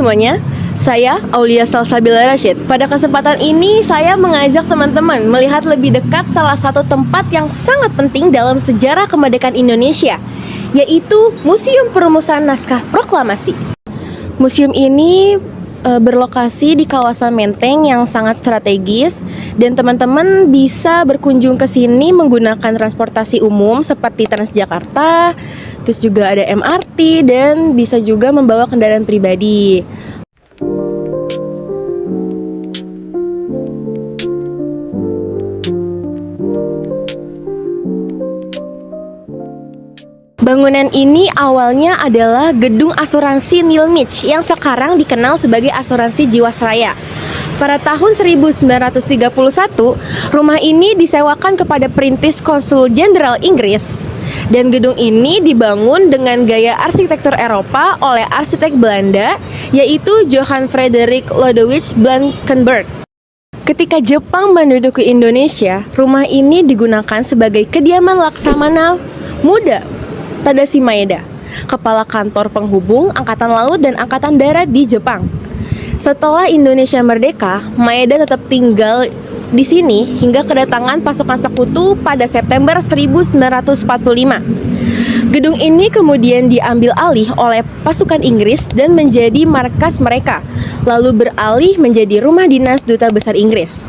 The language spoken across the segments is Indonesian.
semuanya, saya Aulia Salsabila Rashid. Pada kesempatan ini saya mengajak teman-teman melihat lebih dekat salah satu tempat yang sangat penting dalam sejarah kemerdekaan Indonesia, yaitu Museum Perumusan Naskah Proklamasi. Museum ini berlokasi di kawasan Menteng yang sangat strategis, dan teman-teman bisa berkunjung ke sini menggunakan transportasi umum seperti Transjakarta, terus juga ada MRT, dan bisa juga membawa kendaraan pribadi. Bangunan ini awalnya adalah gedung asuransi Nilmich yang sekarang dikenal sebagai Asuransi Jiwasraya. Pada tahun 1931, rumah ini disewakan kepada perintis Konsul Jenderal Inggris. Dan gedung ini dibangun dengan gaya arsitektur Eropa oleh arsitek Belanda, yaitu Johann Frederik Lodewijk Blankenberg. Ketika Jepang menduduki Indonesia, rumah ini digunakan sebagai kediaman Laksamana Muda Tadashi Maeda, kepala kantor penghubung Angkatan Laut dan Angkatan Darat di Jepang. Setelah Indonesia merdeka, Maeda tetap tinggal di sini hingga kedatangan pasukan Sekutu pada September 1945. Gedung ini kemudian diambil alih oleh pasukan Inggris dan menjadi markas mereka, lalu beralih menjadi rumah dinas Duta Besar Inggris.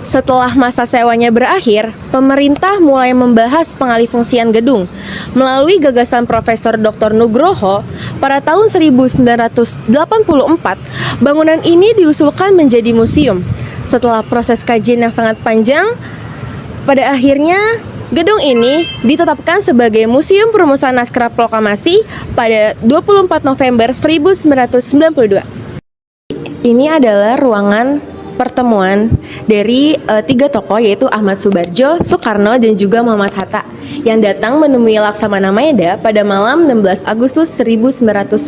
Setelah masa sewanya berakhir, pemerintah mulai membahas pengalihfungsian gedung. Melalui gagasan Profesor Dr. Nugroho, pada tahun 1984, bangunan ini diusulkan menjadi museum. Setelah proses kajian yang sangat panjang, pada akhirnya gedung ini ditetapkan sebagai Museum Perumusan Naskah Proklamasi pada 24 November 1992. Ini adalah ruangan pertemuan dari tiga tokoh, yaitu Ahmad Subarjo, Soekarno, dan juga Muhammad Hatta, yang datang menemui Laksamana Maeda pada malam 16 Agustus 1945.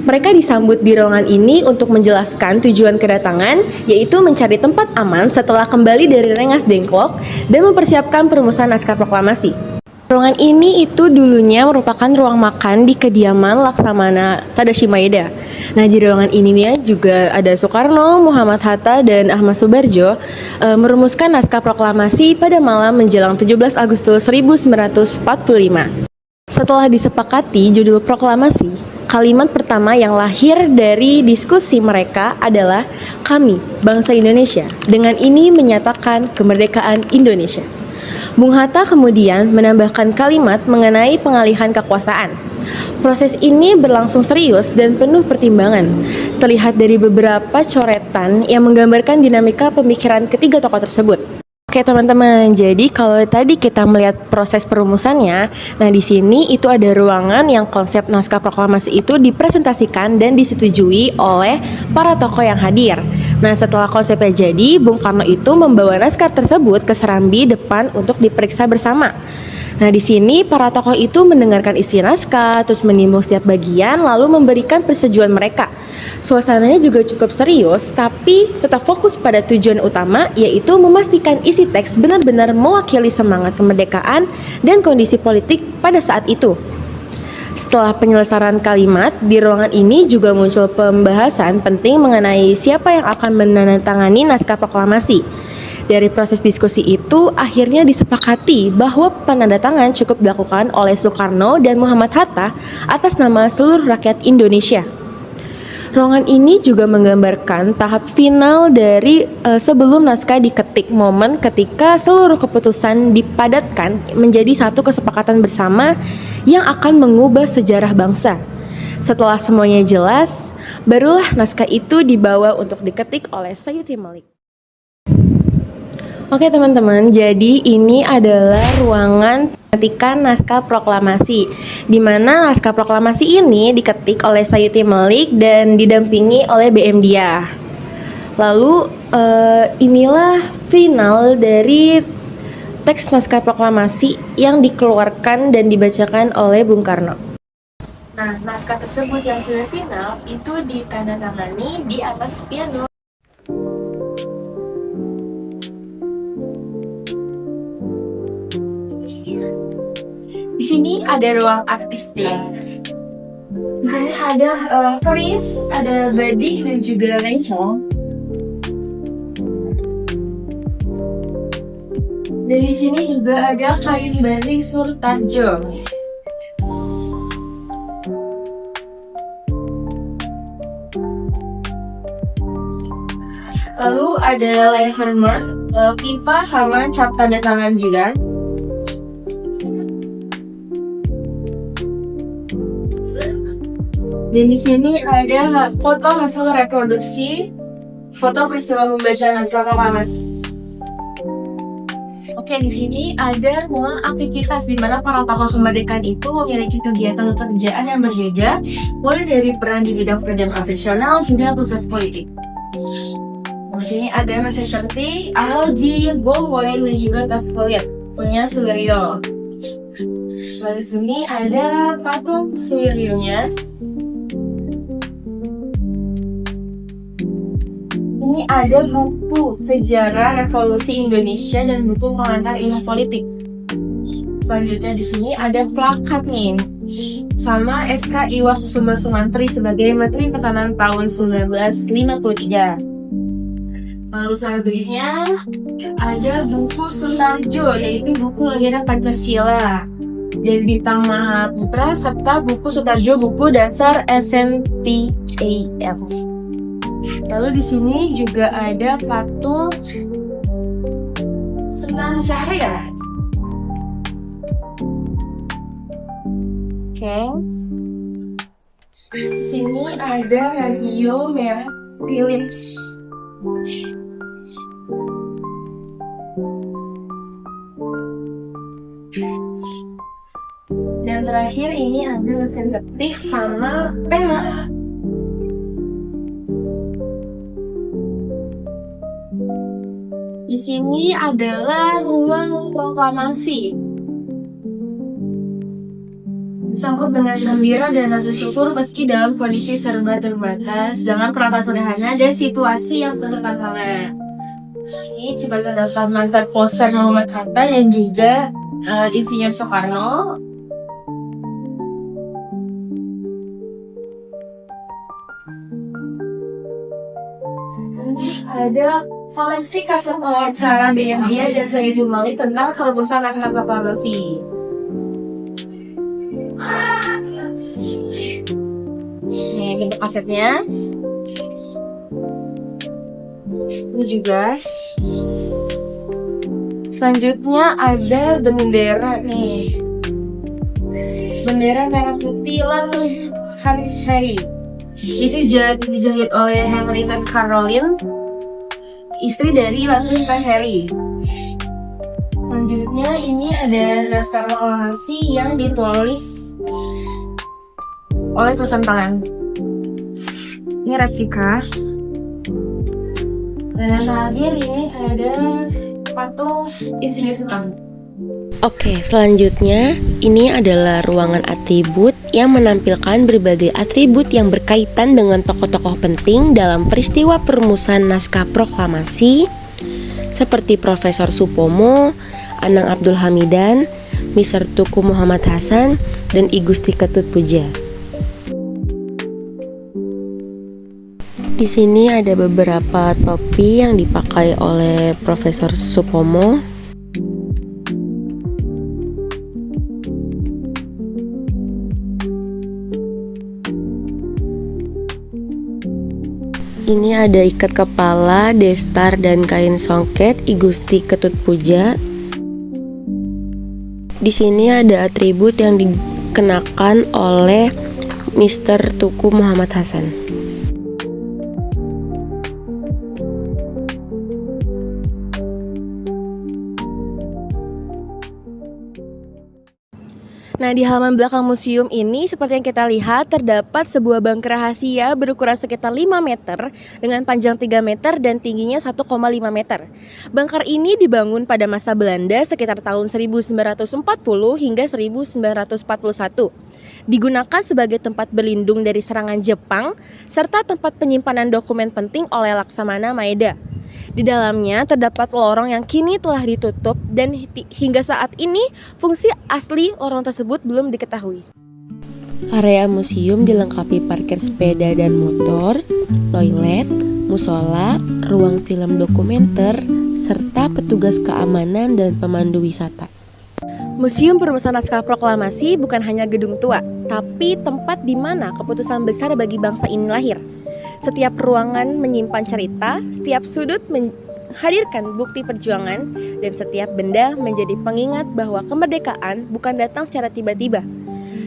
Mereka disambut di ruangan ini untuk menjelaskan tujuan kedatangan, yaitu mencari tempat aman setelah kembali dari Rengas Dengklok dan mempersiapkan perumusan naskah proklamasi. Ruangan ini itu dulunya merupakan ruang makan di kediaman Laksamana Tadashi Maeda. Nah, di ruangan ini juga ada Soekarno, Muhammad Hatta, dan Ahmad Subarjo merumuskan naskah proklamasi pada malam menjelang 17 Agustus 1945. Setelah disepakati judul proklamasi, kalimat pertama yang lahir dari diskusi mereka adalah "Kami, bangsa Indonesia, dengan ini menyatakan kemerdekaan Indonesia." Bung Hatta kemudian menambahkan kalimat mengenai pengalihan kekuasaan. Proses ini berlangsung serius dan penuh pertimbangan. Terlihat dari beberapa coretan yang menggambarkan dinamika pemikiran ketiga tokoh tersebut. Oke teman-teman, jadi kalau tadi kita melihat proses perumusannya, nah di sini itu ada ruangan yang konsep naskah proklamasi itu dipresentasikan dan disetujui oleh para tokoh yang hadir. Nah, setelah konsepnya jadi, Bung Karno itu membawa naskah tersebut ke serambi depan untuk diperiksa bersama. Nah, di sini para tokoh itu mendengarkan isi naskah, terus menimbang setiap bagian, lalu memberikan persetujuan mereka. Suasananya juga cukup serius, tapi tetap fokus pada tujuan utama, yaitu memastikan isi teks benar-benar mewakili semangat kemerdekaan dan kondisi politik pada saat itu. Setelah penyelesaian kalimat, di ruangan ini juga muncul pembahasan penting mengenai siapa yang akan menandatangani naskah proklamasi. Dari proses diskusi itu, akhirnya disepakati bahwa penandatangan cukup dilakukan oleh Soekarno dan Muhammad Hatta atas nama seluruh rakyat Indonesia. Ruangan ini juga menggambarkan tahap final dari sebelum naskah diketik, momen ketika seluruh keputusan dipadatkan menjadi satu kesepakatan bersama yang akan mengubah sejarah bangsa. Setelah semuanya jelas, barulah naskah itu dibawa untuk diketik oleh Sayuti Malik. Oke teman-teman, jadi ini adalah ruangan ketikan naskah proklamasi, di mana naskah proklamasi ini diketik oleh Sayuti Malik dan didampingi oleh BM Dia. Lalu inilah final dari teks naskah proklamasi yang dikeluarkan dan dibacakan oleh Bung Karno. Nah, naskah tersebut yang sudah final itu ditandatangani di atas piano. Di sini ada ruang artistik. Di sini ada keris, ada badik dan juga lencong. Dan di sini juga ada kain batik Surtajo. Lalu ada Levermer, pipa sama cap tanda tangan juga. Dan di sini ada foto hasil reproduksi, foto peristiwa pembacaan naskah proklamasi. Oke, di sini ada ruang aktivitas di mana para tokoh kemerdekaan itu memiliki kegiatan pekerjaan yang berbeda, mulai dari peran di bidang pekerjaan profesional hingga tugas politik. Di sini ada mesin seperti ROG, ballpoint, dan juga tas kulit punya Suwiryo. Lalu di sini ada patung Suwiryo-nya. Ini ada buku sejarah revolusi Indonesia dan buku pengantar ilmu politik. Selanjutnya di sini ada plakat nih, sama SK Iwa Kusuma Sumantri sebagai Menteri Pertahanan tahun 1953. Lalu selanjutnya ada buku Sutarjo, yaitu buku lahiran Pancasila dan Bintang Mahaputra, serta buku Sutarjo buku dasar SNTAF. Lalu di sini juga ada patung Sunan Syahrir. Oke. Di sini ada radio merek Philips. Dan terakhir ini ada mesin ketik sama pena. Di sini adalah ruang proklamasi. Disambut dengan gembira dan rasa syukur meski dalam kondisi serba terbatas, dengan peralatan sederhana dan situasi yang penuh tantangan. Ini juga terdapat master poster Muhammad Hatta dan juga Insinyur Soekarno. Ada koleksi kasus wawancara BMI dan Sayyidul Malik tentang perumusan naskah proklamasi. Ini bentuk kasetnya. Ini juga. Selanjutnya ada bendera nih. Bendera merah putih Latu Harry. Itu dijahit oleh Henrietta Caroline, istri dari Ratu Harry. Selanjutnya ini ada naskah proklamasi yang ditulis oleh tulisan tangan. Ini replika. Dan yang terakhir ini ada patung Insinyur Soekarno. Oke, selanjutnya ini adalah ruangan atribut yang menampilkan berbagai atribut yang berkaitan dengan tokoh-tokoh penting dalam peristiwa perumusan naskah proklamasi seperti Profesor Supomo, Anang Abdul Hamidan, Mr. Tuku Muhammad Hasan, dan I Gusti Ketut Puja. Di sini ada beberapa topi yang dipakai oleh Profesor Supomo. Ini ada ikat kepala, destar, dan kain songket I Gusti Ketut Puja. Di sini ada atribut yang dikenakan oleh Mr. Tuku Muhammad Hasan. Nah, di halaman belakang museum ini seperti yang kita lihat terdapat sebuah bunker rahasia berukuran sekitar 5 meter dengan panjang 3 meter dan tingginya 1,5 meter. Bunker ini dibangun pada masa Belanda sekitar tahun 1940 hingga 1941. Digunakan sebagai tempat berlindung dari serangan Jepang serta tempat penyimpanan dokumen penting oleh Laksamana Maeda. Di dalamnya terdapat lorong yang kini telah ditutup dan hingga saat ini fungsi asli lorong tersebut belum diketahui. Area museum dilengkapi parkir sepeda dan motor, toilet, musola, ruang film dokumenter, serta petugas keamanan dan pemandu wisata. Museum Perumusan Naskah Proklamasi bukan hanya gedung tua, tapi tempat di mana keputusan besar bagi bangsa ini lahir. Setiap ruangan menyimpan cerita, setiap sudut menghadirkan bukti perjuangan, dan setiap benda menjadi pengingat bahwa kemerdekaan bukan datang secara tiba-tiba.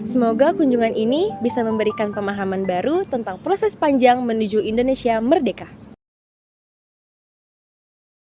Semoga kunjungan ini bisa memberikan pemahaman baru tentang proses panjang menuju Indonesia merdeka.